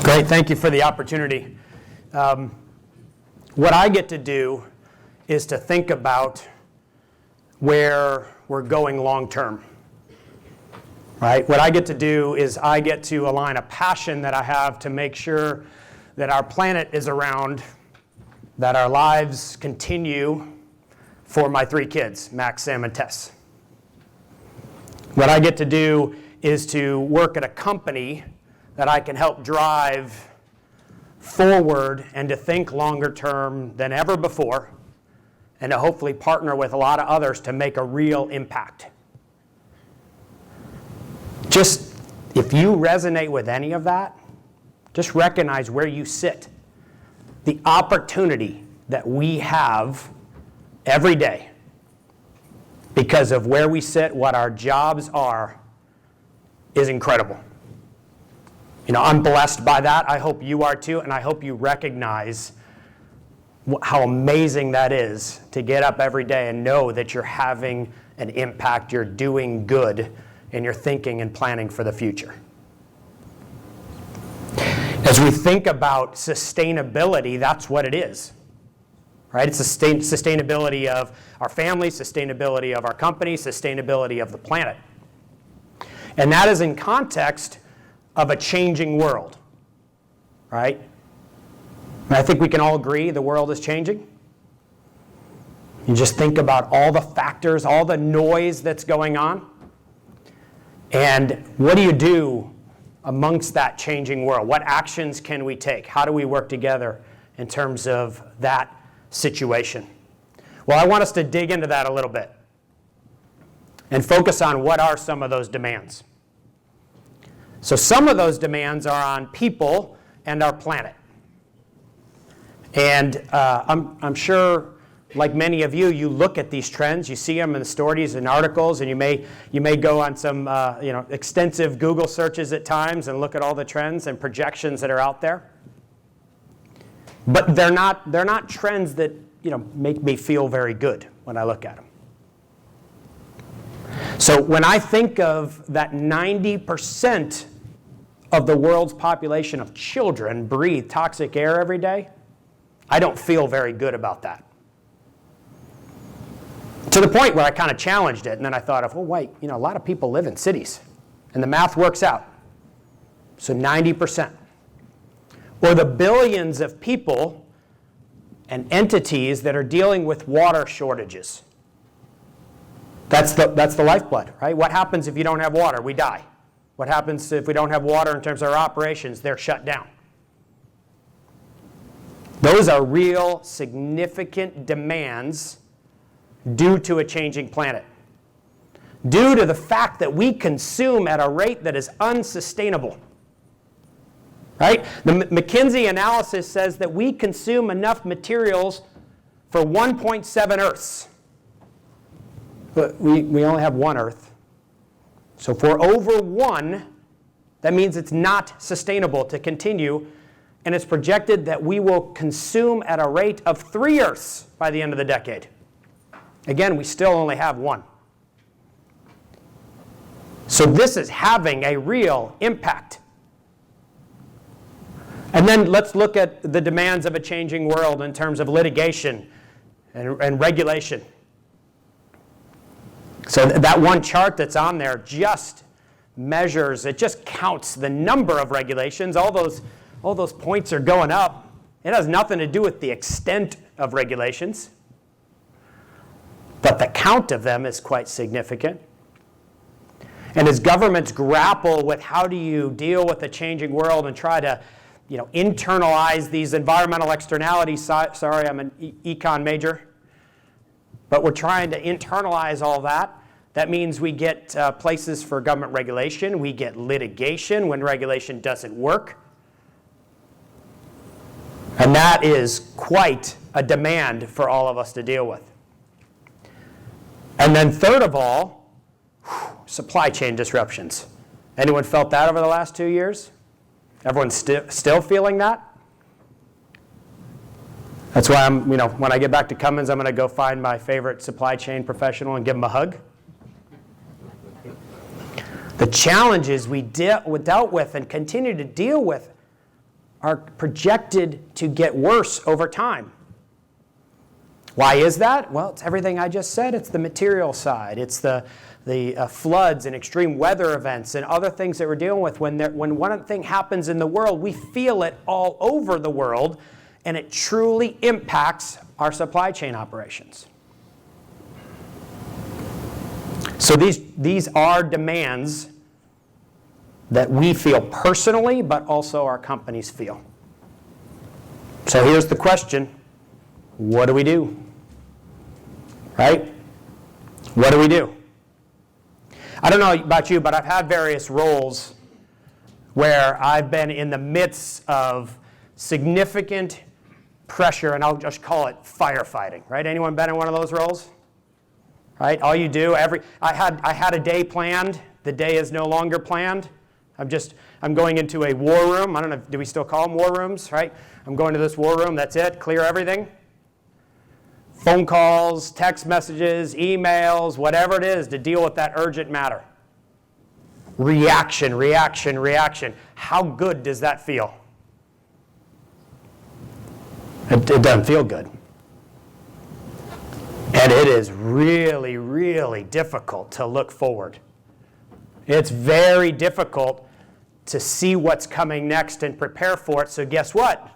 Great, thank you for the opportunity. What I get to do is to think about where we're going long term. Right? What I get to do is I get to align a passion that I have to make sure that our planet is around, that our lives continue for my 3 kids, Max, Sam, and Tess. What I get to do is to work at a company that I can help drive forward and to think longer term than ever before, and to hopefully partner with a lot of others to make a real impact. Just, if you resonate with any of that, just recognize where you sit. The opportunity that we have every day because of where we sit, what our jobs are, is incredible. You know, I'm blessed by that. I hope you are too, and I hope you recognize how amazing that is to get up every day and know that you're having an impact, you're doing good, and you're thinking and planning for the future. As we think about sustainability, that's what it is. Right? It's sustainability of our family, sustainability of our company, sustainability of the planet. And that is in context of a changing world. Right? And I think we can all agree the world is changing. You just think about all the factors, all the noise that's going on. And what do you do amongst that changing world? What actions can we take? How do we work together in terms of that situation? Well, I want us to dig into that a little bit and focus on what are some of those demands. So some of those demands are on people and our planet. And I'm sure, like many of you, you look at these trends, you see them in the stories and articles, and you may go on some extensive Google searches at times and look at all the trends and projections that are out there. But they're not trends that make me feel very good when I look at them. So when I think of that 90% of the world's population of children breathe toxic air every day, I don't feel very good about that. To the point where I kind of challenged it, and then I thought of, a lot of people live in cities, and the math works out. So 90%. Or the billions of people and entities that are dealing with water shortages. That's the lifeblood, right? What happens if you don't have water? We die. What happens if we don't have water in terms of our operations? They're shut down. Those are real, significant demands due to a changing planet. Due to the fact that we consume at a rate that is unsustainable. Right? The McKinsey analysis says that we consume enough materials for 1.7 Earths. But we only have 1 Earth. So if we're over 1, that means it's not sustainable to continue. And it's projected that we will consume at a rate of 3 Earths by the end of the decade. Again, we still only have 1. So this is having a real impact. And then let's look at the demands of a changing world in terms of litigation and regulation. So that one chart that's on there just measures, it just counts the number of regulations. All those points are going up. It has nothing to do with the extent of regulations. But the count of them is quite significant. And as governments grapple with how do you deal with the changing world and try to internalize these environmental externalities. Sorry, I'm an econ major. But we're trying to internalize all that. That means we get places for government regulation. We get litigation when regulation doesn't work. And that is quite a demand for all of us to deal with. And then third of all, supply chain disruptions. Anyone felt that over the last 2 years? Everyone's still feeling that? That's why when I get back to Cummins, I'm going to go find my favorite supply chain professional and give him a hug. The challenges we dealt with and continue to deal with are projected to get worse over time. Why is that? Well, it's everything I just said. It's the material side. It's the floods and extreme weather events and other things that we're dealing with. When one thing happens in the world, we feel it all over the world, and it truly impacts our supply chain operations. So these are demands that we feel personally, but also our companies feel. So here's the question. What do we do? Right? What do we do? I don't know about you, but I've had various roles where I've been in the midst of significant pressure, and I'll just call it firefighting. Right? Anyone been in one of those roles? Right? All you do, I had a day planned. The day is no longer planned. I'm going into a war room. I don't know, do we still call them war rooms, right? I'm going to this war room, that's it, clear everything. Phone calls, text messages, emails, whatever it is to deal with that urgent matter. Reaction, reaction, reaction. How good does that feel? It doesn't feel good. And it is really, really difficult to look forward. It's very difficult to see what's coming next and prepare for it. So guess what?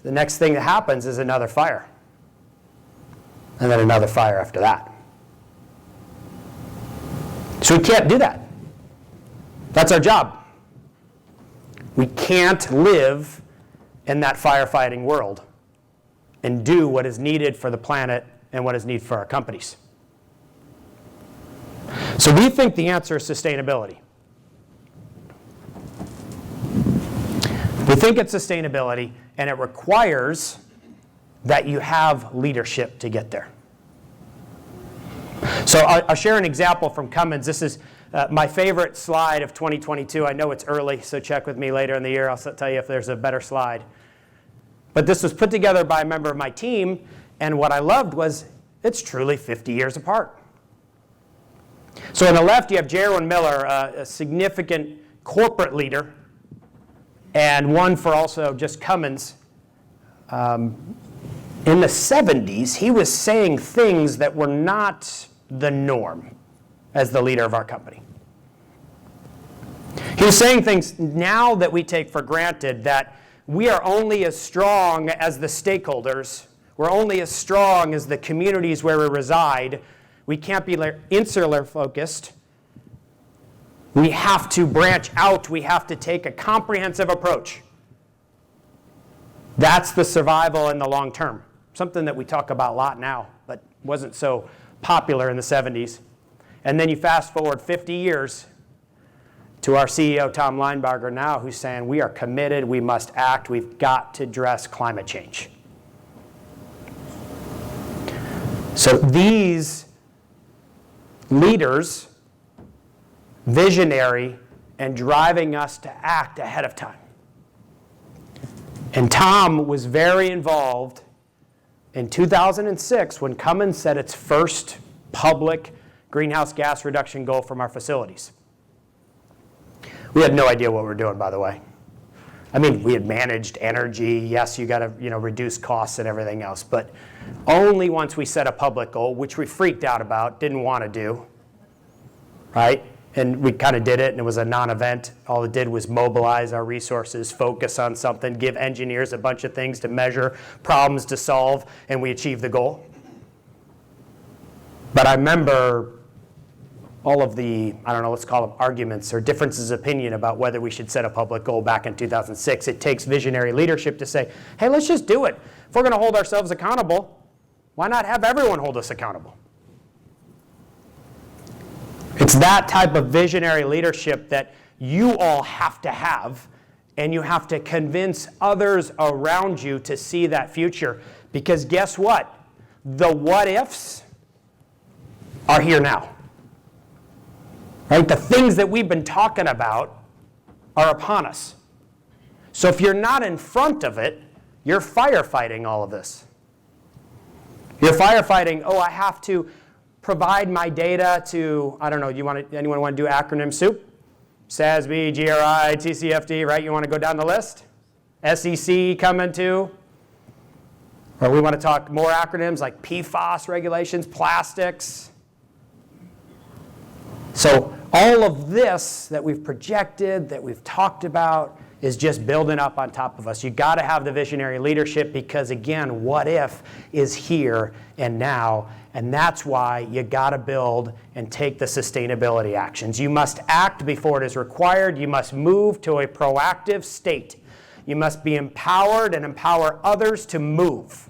The next thing that happens is another fire. And then another fire after that. So we can't do that. That's our job. We can't live in that firefighting world and do what is needed for the planet and what is needed for our companies. So we think the answer is sustainability. We think it's sustainability, and it requires that you have leadership to get there. So I'll share an example from Cummins. This is my favorite slide of 2022. I know it's early, so check with me later in the year. I'll tell you if there's a better slide. But this was put together by a member of my team, and what I loved was it's truly 50 years apart. So on the left, you have Jerwin Miller, a significant corporate leader, and one for also just Cummins. In the 70s, he was saying things that were not the norm as the leader of our company. He was saying things now that we take for granted, that we are only as strong as the stakeholders. We're only as strong as the communities where we reside. We can't be insular focused. We have to branch out. We have to take a comprehensive approach. That's the survival in the long term. Something that we talk about a lot now, but wasn't so popular in the 70s. And then you fast forward 50 years to our CEO, Tom Linebarger, now, who's saying we are committed, we must act, we've got to address climate change. So these leaders, visionary, and driving us to act ahead of time. And Tom was very involved in 2006 when Cummins set its first public greenhouse gas reduction goal from our facilities. We had no idea what we were doing, by the way. I mean, we had managed energy. Yes, you got to reduce costs and everything else, but only once we set a public goal, which we freaked out about, didn't want to do, right? And we kind of did it, and it was a non-event. All it did was mobilize our resources, focus on something, give engineers a bunch of things to measure, problems to solve, and we achieved the goal. But I remember all of the, I don't know, let's call them arguments or differences of opinion about whether we should set a public goal back in 2006. It takes visionary leadership to say, hey, let's just do it. If we're going to hold ourselves accountable, why not have everyone hold us accountable? It's that type of visionary leadership that you all have to have, and you have to convince others around you to see that future. Because guess what? The what ifs are here now. Right? The things that we've been talking about are upon us. So if you're not in front of it, you're firefighting all of this. You're firefighting, I have to provide my data to, I don't know, anyone want to do acronym soup? SASB, GRI, TCFD, right? You want to go down the list? SEC coming too. Or we want to talk more acronyms like PFAS regulations, plastics. So all of this that we've projected, that we've talked about, is just building up on top of us. You got to have the visionary leadership because, again, what if is here and now, and that's why you got to build and take the sustainability actions. You must act before it is required. You must move to a proactive state. You must be empowered and empower others to move.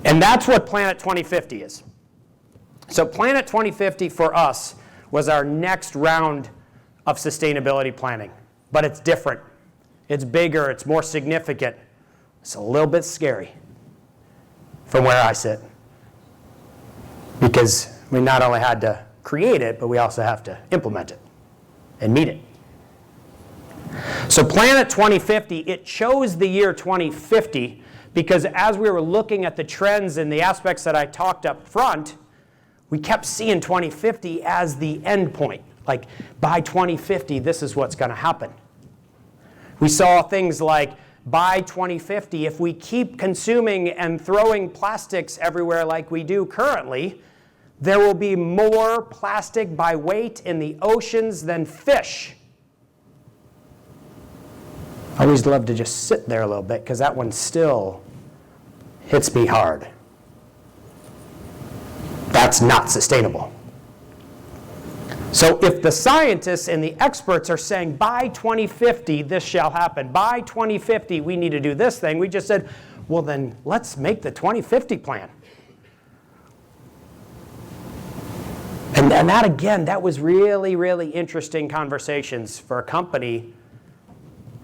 And that's what Planet 2050 is. So Planet 2050 for us was our next round of sustainability planning. But it's different. It's bigger. It's more significant. It's a little bit scary from where I sit. Because we not only had to create it, but we also have to implement it and meet it. So Planet 2050, it chose the year 2050 because as we were looking at the trends and the aspects that I talked up front, we kept seeing 2050 as the end point. Like, by 2050, this is what's going to happen. We saw things like, by 2050, if we keep consuming and throwing plastics everywhere like we do currently, there will be more plastic by weight in the oceans than fish. I always love to just sit there a little bit because that one still hits me hard. That's not sustainable. So if the scientists and the experts are saying, by 2050, this shall happen. By 2050, we need to do this thing. We just said, well, then let's make the 2050 plan. And that, again, that was really, really interesting conversations for a company.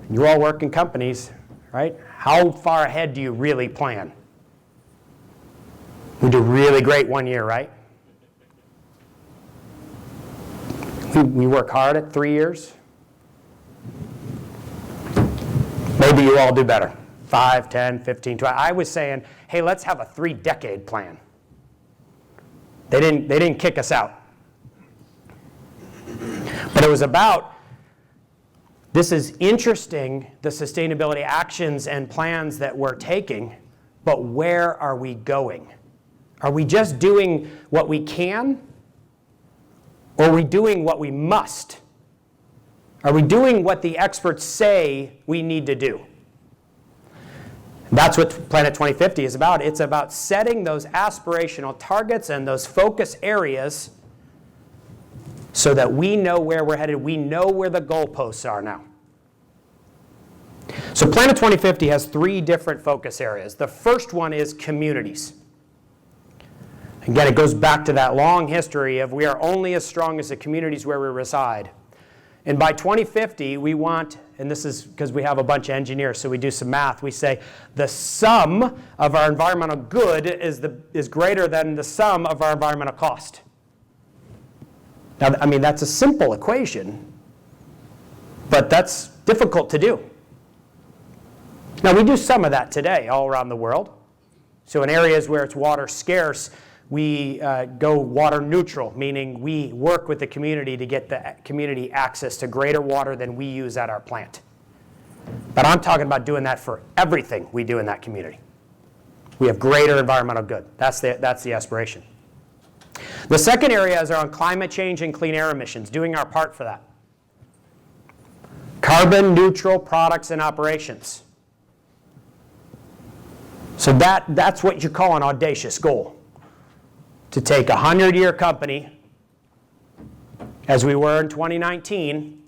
You all work in companies, right? How far ahead do you really plan? We do really great one year, right? We work hard at 3 years. Maybe you all do better. 5, 10, 15, 20. I was saying, hey, let's have a 3-decade plan. They didn't kick us out. But it was about, this is interesting, the sustainability actions and plans that we're taking, but where are we going? Are we just doing what we can? Or are we doing what we must? Are we doing what the experts say we need to do? That's what Planet 2050 is about. It's about setting those aspirational targets and those focus areas so that we know where we're headed. We know where the goalposts are now. So Planet 2050 has 3 different focus areas. The first one is communities. Again, it goes back to that long history of we are only as strong as the communities where we reside. And by 2050, we want, and this is because we have a bunch of engineers, so we do some math, we say the sum of our environmental good is greater than the sum of our environmental cost. Now, I mean, that's a simple equation, but that's difficult to do. Now, we do some of that today all around the world. So in areas where it's water scarce, we go water neutral, meaning we work with the community to get the community access to greater water than we use at our plant. But I'm talking about doing that for everything we do in that community. We have greater environmental good. That's the aspiration. The second area is around climate change and clean air emissions, doing our part for that. Carbon neutral products and operations. So that's what you call an audacious goal. To take a 100-year company, as we were in 2019,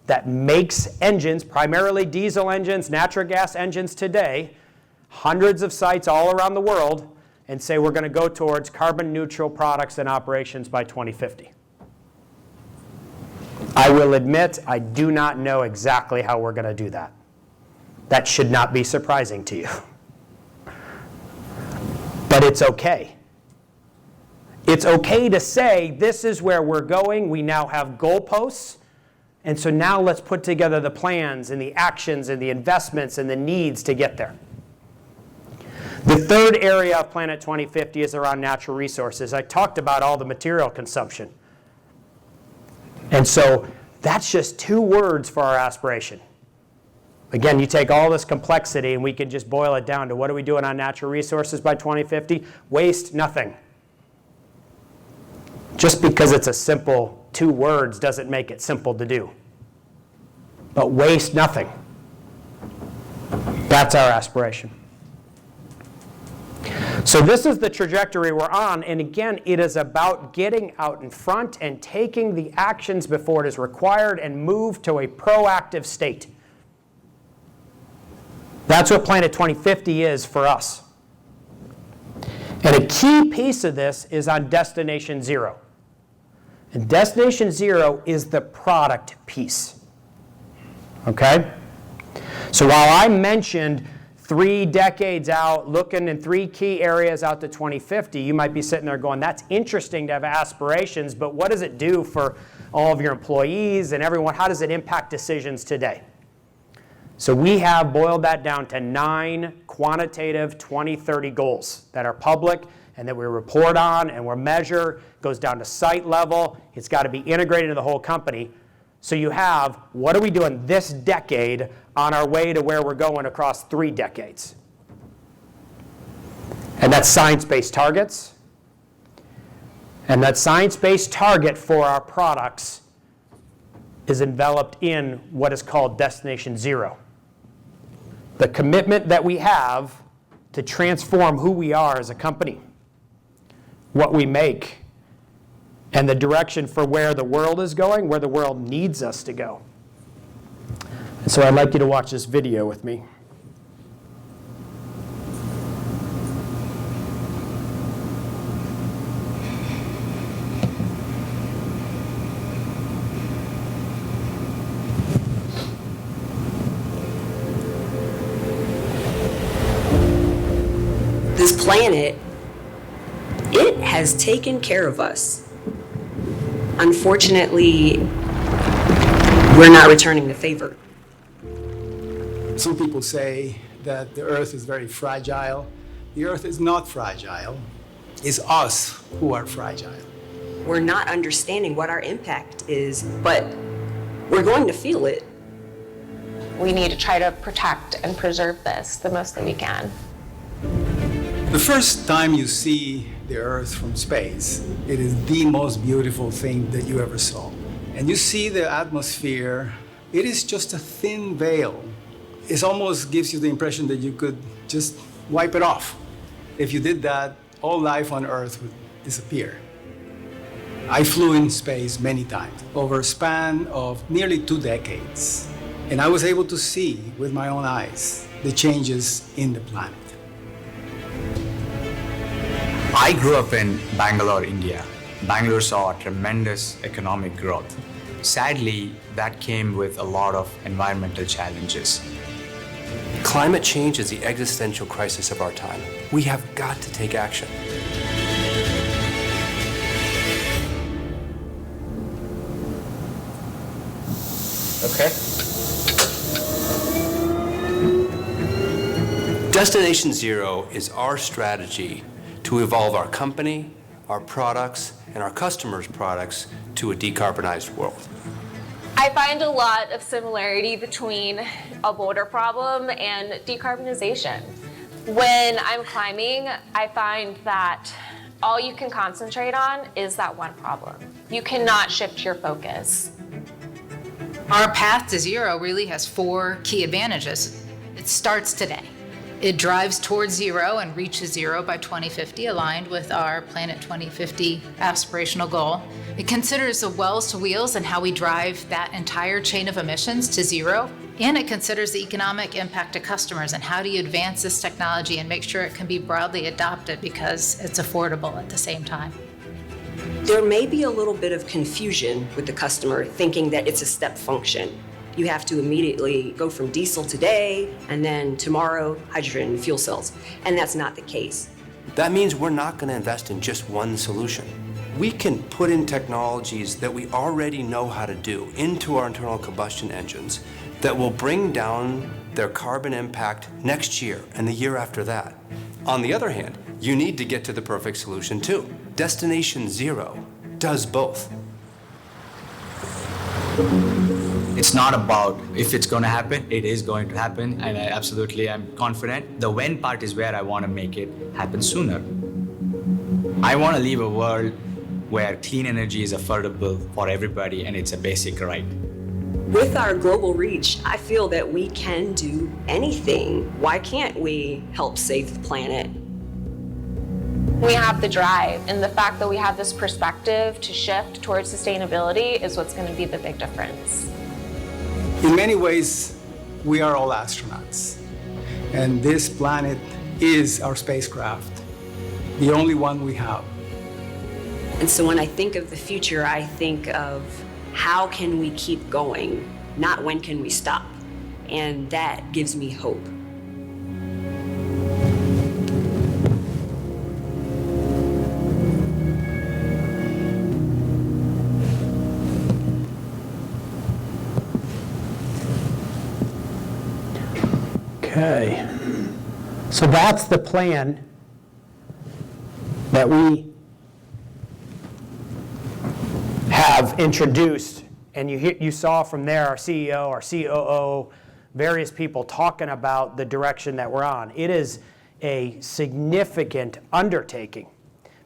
that makes engines, primarily diesel engines, natural gas engines today, hundreds of sites all around the world, and say we're going to go towards carbon neutral products and operations by 2050. I will admit I do not know exactly how we're going to do that. That should not be surprising to you. But it's okay. It's okay to say, this is where we're going. We now have goalposts. And so now let's put together the plans and the actions and the investments and the needs to get there. The third area of Planet 2050 is around natural resources. I talked about all the material consumption. And so that's just 2 words for our aspiration. Again, you take all this complexity and we can just boil it down to what are we doing on natural resources by 2050? Waste nothing. Just because it's a simple 2 words doesn't make it simple to do. But waste nothing. That's our aspiration. So this is the trajectory we're on, and again, it is about getting out in front and taking the actions before it is required and move to a proactive state. That's what Planet 2050 is for us. And a key piece of this is on Destination Zero. And Destination Zero is the product piece. Okay? So while I mentioned 3 decades out, looking in 3 key areas out to 2050, you might be sitting there going, that's interesting to have aspirations, but what does it do for all of your employees and everyone? How does it impact decisions today? So we have boiled that down to 9 quantitative 2030 goals that are public and that we report on and we measure. It goes down to site level. It's got to be integrated into the whole company. So you have, what are we doing this decade on our way to where we're going across 3 decades? And that's science-based targets. And that science-based target for our products is enveloped in what is called Destination Zero. The commitment that we have to transform who we are as a company, what we make, and the direction for where the world is going, where the world needs us to go. And so I'd like you to watch this video with me. This planet, it has taken care of us. Unfortunately, we're not returning the favor. Some people say that the Earth is very fragile. The Earth is not fragile. It's us who are fragile. We're not understanding what our impact is, but we're going to feel it. We need to try to protect and preserve this the most that we can. The first time you see the Earth from space, it is the most beautiful thing that you ever saw. And you see the atmosphere, it is just a thin veil. It almost gives you the impression that you could just wipe it off. If you did that, all life on Earth would disappear. I flew in space many times, over a span of nearly 2 decades. And I was able to see with my own eyes the changes in the planet. I grew up in Bangalore, India. Bangalore saw tremendous economic growth. Sadly, that came with a lot of environmental challenges. Climate change is the existential crisis of our time. We have got to take action. Okay. Destination Zero is our strategy to evolve our company, our products, and our customers' products to a decarbonized world. I find a lot of similarity between a boulder problem and decarbonization. When I'm climbing, I find that all you can concentrate on is that one problem. You cannot shift your focus. Our path to zero really has 4 key advantages. It starts today. It drives towards zero and reaches zero by 2050, aligned with our Planet 2050 aspirational goal. It considers the wells to wheels and how we drive that entire chain of emissions to zero. And it considers the economic impact to customers and how do you advance this technology and make sure it can be broadly adopted because it's affordable at the same time. There may be a little bit of confusion with the customer thinking that it's a step function. You have to immediately go from diesel today and then tomorrow hydrogen fuel cells. And that's not the case. That means we're not going to invest in just one solution. We can put in technologies that we already know how to do into our internal combustion engines that will bring down their carbon impact next year and the year after that. On the other hand, you need to get to the perfect solution too. Destination Zero does both. It's not about if it's going to happen, it is going to happen, and I absolutely am confident. The when part is where I want to make it happen sooner. I want to leave a world where clean energy is affordable for everybody and it's a basic right. With our global reach, I feel that we can do anything. Why can't we help save the planet? We have the drive, and the fact that we have this perspective to shift towards sustainability is what's going to be the big difference. In many ways, we are all astronauts. And this planet is our spacecraft, the only one we have. And so when I think of the future, I think of how can we keep going, not when can we stop. And that gives me hope. Okay. So that's the plan that we have introduced, and you saw from there our CEO, our COO, various people talking about the direction that we're on. It is a significant undertaking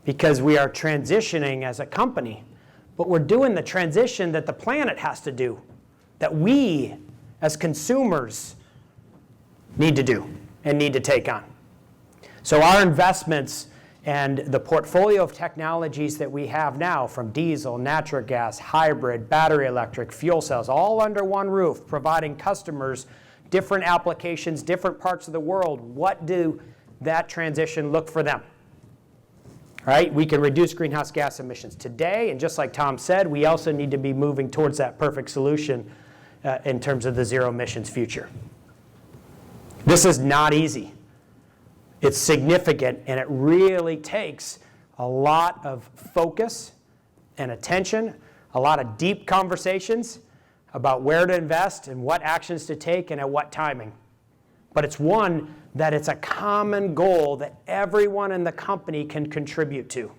because we are transitioning as a company, but we're doing the transition that the planet has to do, that we as consumers need to do and need to take on. So our investments and the portfolio of technologies that we have now, from diesel, natural gas, hybrid, battery electric, fuel cells, all under one roof, providing customers different applications, different parts of the world. What do that transition look for them? Right? We can reduce greenhouse gas emissions today, and just like Tom said, we also need to be moving towards that perfect solution in terms of the zero emissions future. This is not easy. It's significant, and it really takes a lot of focus and attention, a lot of deep conversations about where to invest and what actions to take and at what timing. But it's one that it's a common goal that everyone in the company can contribute to.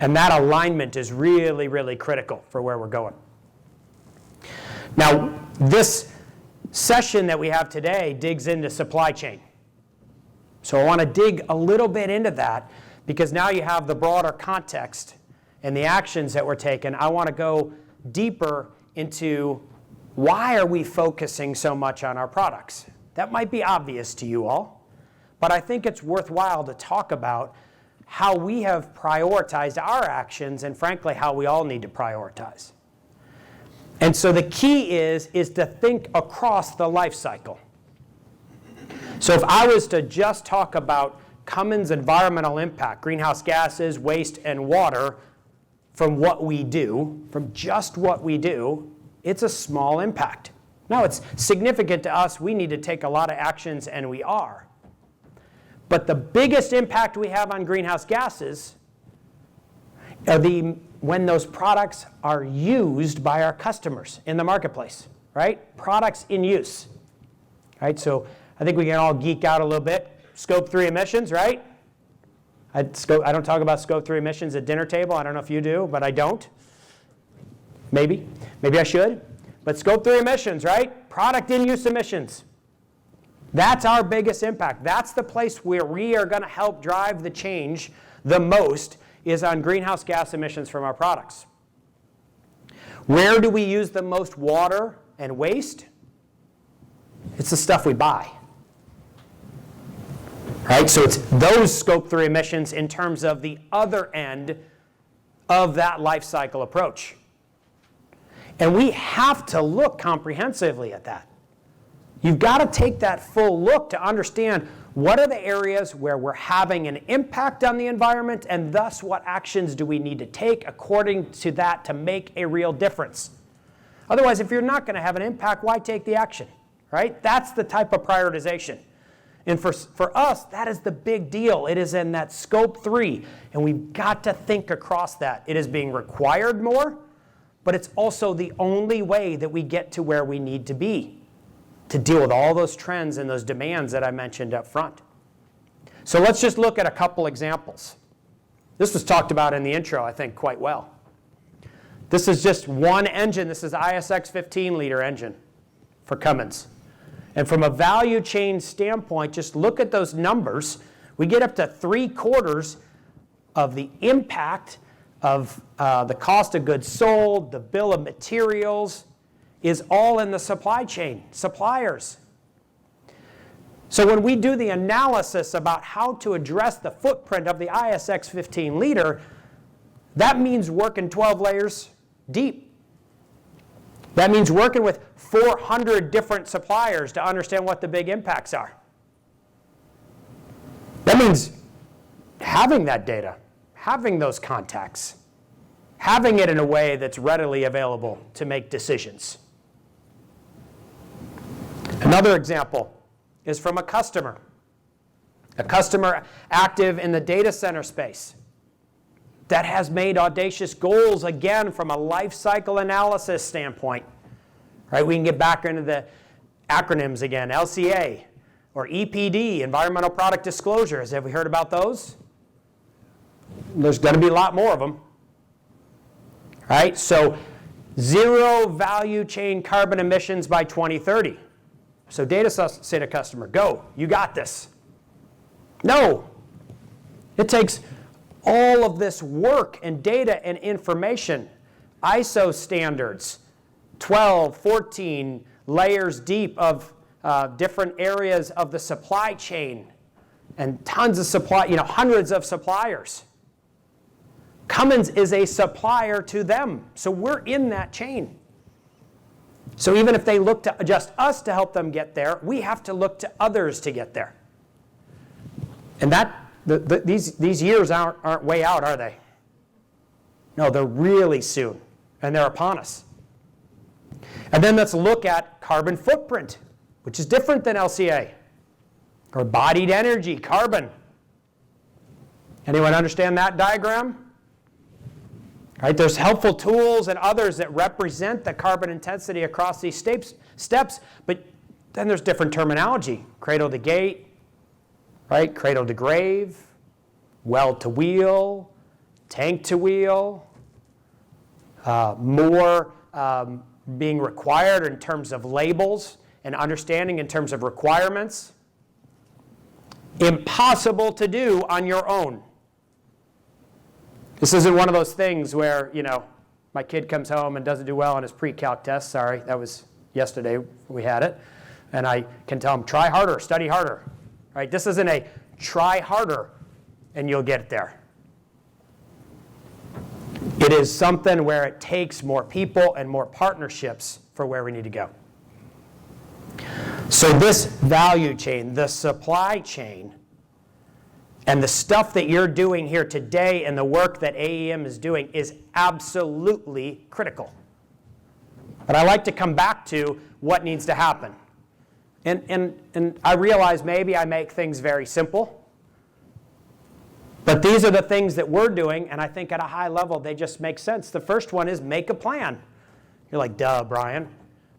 And that alignment is really, really critical for where we're going. Now, this session that we have today digs into supply chain. So I want to dig a little bit into that because now you have the broader context and the actions that we're taking. I want to go deeper into why are we focusing so much on our products? That might be obvious to you all, but I think it's worthwhile to talk about how we have prioritized our actions and frankly how we all need to prioritize. And so the key is to think across the life cycle. So if I was to just talk about Cummins' environmental impact, greenhouse gases, waste, and water, from what we do, from just what we do, it's a small impact. Now, it's significant to us. We need to take a lot of actions, and we are. But the biggest impact we have on greenhouse gases are when those products are used by our customers in the marketplace, right? Products in use, right? So I think we can all geek out a little bit. Scope 3 emissions, right? I don't talk about Scope 3 emissions at dinner table. I don't know if you do, but I don't. Maybe I should. But Scope 3 emissions, right? Product in use emissions. That's our biggest impact. That's the place where we are going to help drive the change the most, is on greenhouse gas emissions from our products. Where do we use the most water and waste? It's the stuff we buy. Right? So it's those Scope 3 emissions in terms of the other end of that life cycle approach. And we have to look comprehensively at that. You've got to take that full look to understand what are the areas where we're having an impact on the environment, and thus what actions do we need to take according to that to make a real difference. Otherwise, if you're not going to have an impact, why take the action? Right? That's the type of prioritization. And for us, that is the big deal. It is in that Scope 3, and we've got to think across that. It is being required more, but it's also the only way that we get to where we need to be to deal with all those trends and those demands that I mentioned up front. So let's just look at a couple examples. This was talked about in the intro, I think, quite well. This is just one engine. This is ISX 15-liter engine for Cummins. And from a value chain standpoint, just look at those numbers. We get up to 3/4 of the impact of the cost of goods sold, the bill of materials, is all in the supply chain, suppliers. So when we do the analysis about how to address the footprint of the ISX 15-liter, that means working 12 layers deep. That means working with 400 different suppliers to understand what the big impacts are. That means having that data, having those contacts, having it in a way that's readily available to make decisions. Another example is from a customer active in the data center space that has made audacious goals, again, from a life cycle analysis standpoint. Right? We can get back into the acronyms again, LCA or EPD, Environmental Product Disclosures. Have we heard about those? There's going to be a lot more of them. Right? So zero value chain carbon emissions by 2030. So data center customer, go, you got this. No, it takes all of this work and data and information, ISO standards, 12, 14 layers deep of different areas of the supply chain and tons of hundreds of suppliers. Cummins is a supplier to them, so we're in that chain. So even if they look to just us to help them get there, we have to look to others to get there. And these years aren't way out, are they? No, they're really soon, and they're upon us. And then let's look at carbon footprint, which is different than LCA, or embodied energy, carbon. Anyone understand that diagram? Right, there's helpful tools and others that represent the carbon intensity across these steps, but then there's different terminology. Cradle to gate, right? Cradle to grave, well to wheel, tank to wheel, more being required in terms of labels and understanding in terms of requirements. Impossible to do on your own. This isn't one of those things where, my kid comes home and doesn't do well on his pre-calc test. Sorry, that was yesterday we had it. And I can tell him, try harder, study harder. Right? This isn't a try harder and you'll get there. It is something where it takes more people and more partnerships for where we need to go. So this value chain, the supply chain, and the stuff that you're doing here today and the work that AEM is doing is absolutely critical. But I like to come back to what needs to happen. And I realize maybe I make things very simple. But these are the things that we're doing, and I think at a high level they just make sense. The first one is make a plan. You're like, duh, Brian.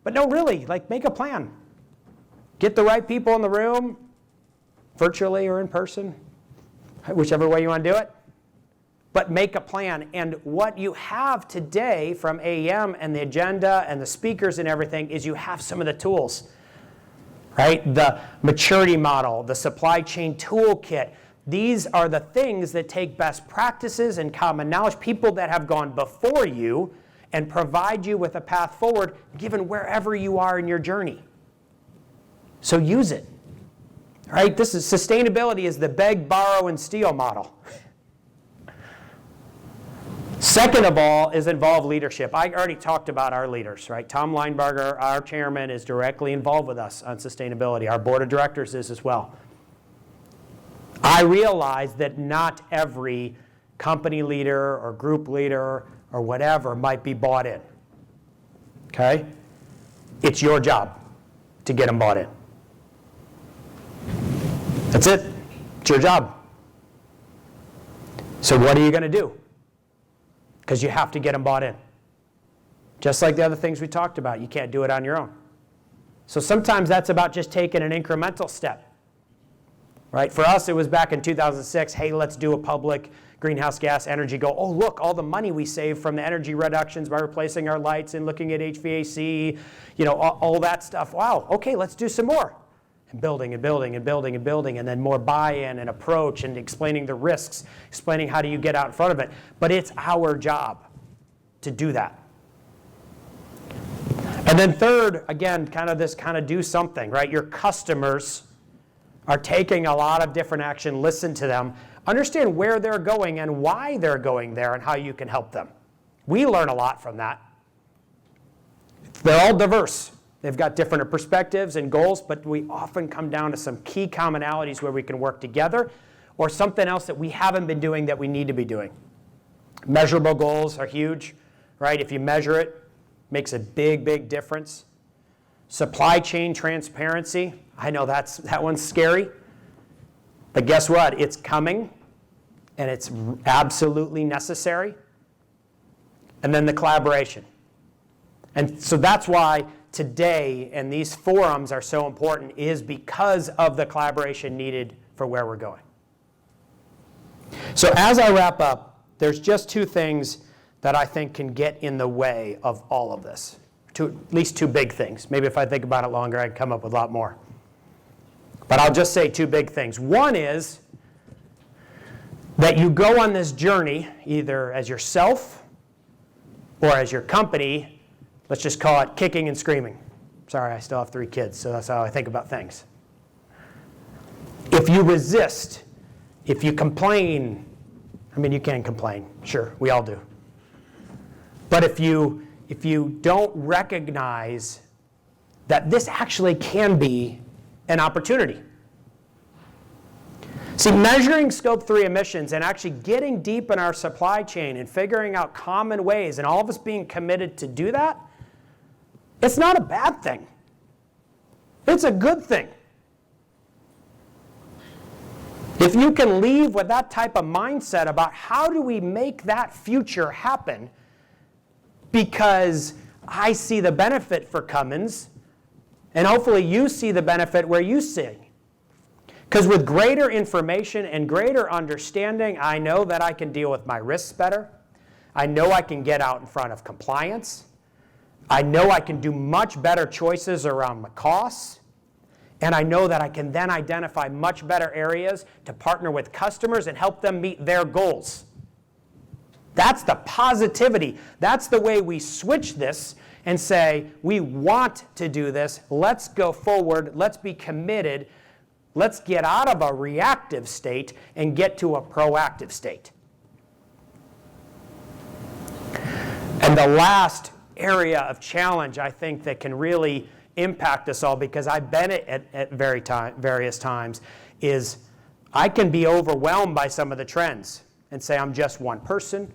But no, really, make a plan. Get the right people in the room, virtually or in person, whichever way you want to do it. But make a plan. And what you have today from AEM and the agenda and the speakers and everything is you have some of the tools. Right? The maturity model, the supply chain toolkit. These are the things that take best practices and common knowledge, people that have gone before you, and provide you with a path forward given wherever you are in your journey. So use it. Right? Sustainability is the beg, borrow, and steal model. Second of all is involve leadership. I already talked about our leaders, right? Tom Linebarger, our chairman, is directly involved with us on sustainability. Our board of directors is as well. I realize that not every company leader or group leader or whatever might be bought in. Okay? It's your job to get them bought in. That's it. It's your job. So what are you going to do? Because you have to get them bought in. Just like the other things we talked about, you can't do it on your own. So sometimes that's about just taking an incremental step. Right? For us, it was back in 2006, hey, let's do a public greenhouse gas energy goal. Oh, look, all the money we save from the energy reductions by replacing our lights and looking at HVAC, all that stuff. Wow, okay, let's do some more. And building and building and building and building, and then more buy-in and approach and explaining the risks, explaining how do you get out in front of it. But it's our job to do that. And then third, again, kind of do something, right? Your customers are taking a lot of different action. Listen to them. Understand where they're going and why they're going there and how you can help them. We learn a lot from that. They're all diverse. They've got different perspectives and goals, but we often come down to some key commonalities where we can work together, or something else that we haven't been doing that we need to be doing. Measurable goals are huge, right? If you measure it, makes a big, big difference. Supply chain transparency. I know that one's scary, but guess what? It's coming, and it's absolutely necessary. And then the collaboration. And so that's why today and these forums are so important, is because of the collaboration needed for where we're going. So as I wrap up, there's just two things that I think can get in the way of all of this. At least two big things. Maybe if I think about it longer, I'd come up with a lot more. But I'll just say two big things. One is that you go on this journey, either as yourself or as your company. Let's just call it kicking and screaming. Sorry, I still have 3 kids, so that's how I think about things. If you resist, if you complain, you can complain. Sure, we all do. But if you don't recognize that this actually can be an opportunity. See, measuring Scope 3 emissions and actually getting deep in our supply chain and figuring out common ways, and all of us being committed to do that, it's not a bad thing. It's a good thing. If you can leave with that type of mindset about how do we make that future happen, because I see the benefit for Cummins, and hopefully you see the benefit where you see. Because with greater information and greater understanding, I know that I can deal with my risks better. I know I can get out in front of compliance. I know I can do much better choices around the costs. And I know that I can then identify much better areas to partner with customers and help them meet their goals. That's the positivity. That's the way we switch this and say, we want to do this. Let's go forward. Let's be committed. Let's get out of a reactive state and get to a proactive state. And the last area of challenge, I think, that can really impact us all, because I've been at various times, is I can be overwhelmed by some of the trends and say I'm just one person,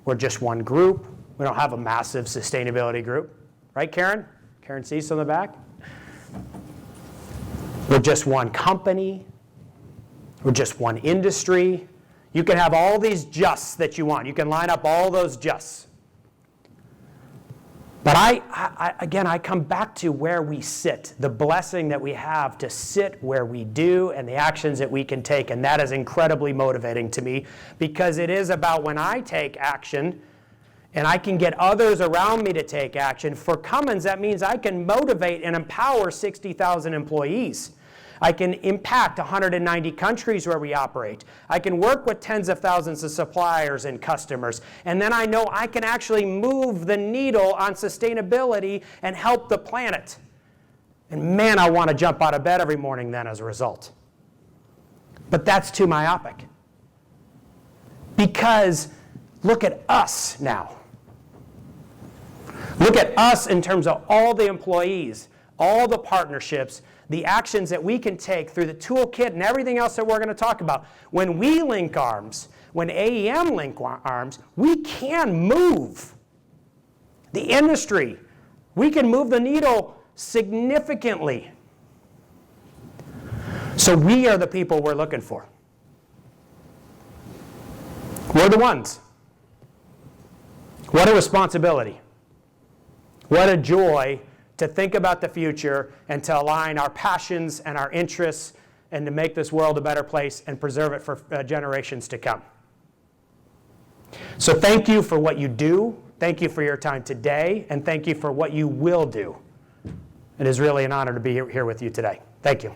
we're just one group. We don't have a massive sustainability group. Right, Karen? Karen Cease on the back. We're just one company. We're just one industry. You can have all these justs that you want. You can line up all those justs. But I come back to where we sit, the blessing that we have to sit where we do and the actions that we can take. And that is incredibly motivating to me, because it is about when I take action and I can get others around me to take action. For Cummins, that means I can motivate and empower 60,000 employees. I can impact 190 countries where we operate. I can work with tens of thousands of suppliers and customers. And then I know I can actually move the needle on sustainability and help the planet. And man, I want to jump out of bed every morning then as a result. But that's too myopic. Because look at us now. Look at us in terms of all the employees, all the partnerships, the actions that we can take through the toolkit and everything else that we're going to talk about. When we link arms, when AEM link arms, we can move the industry. We can move the needle significantly. So we are the people we're looking for. We're the ones. What a responsibility. What a joy to think about the future and to align our passions and our interests and to make this world a better place and preserve it for generations to come. So thank you for what you do. Thank you for your time today, and thank you for what you will do. It is really an honor to be here with you today. Thank you.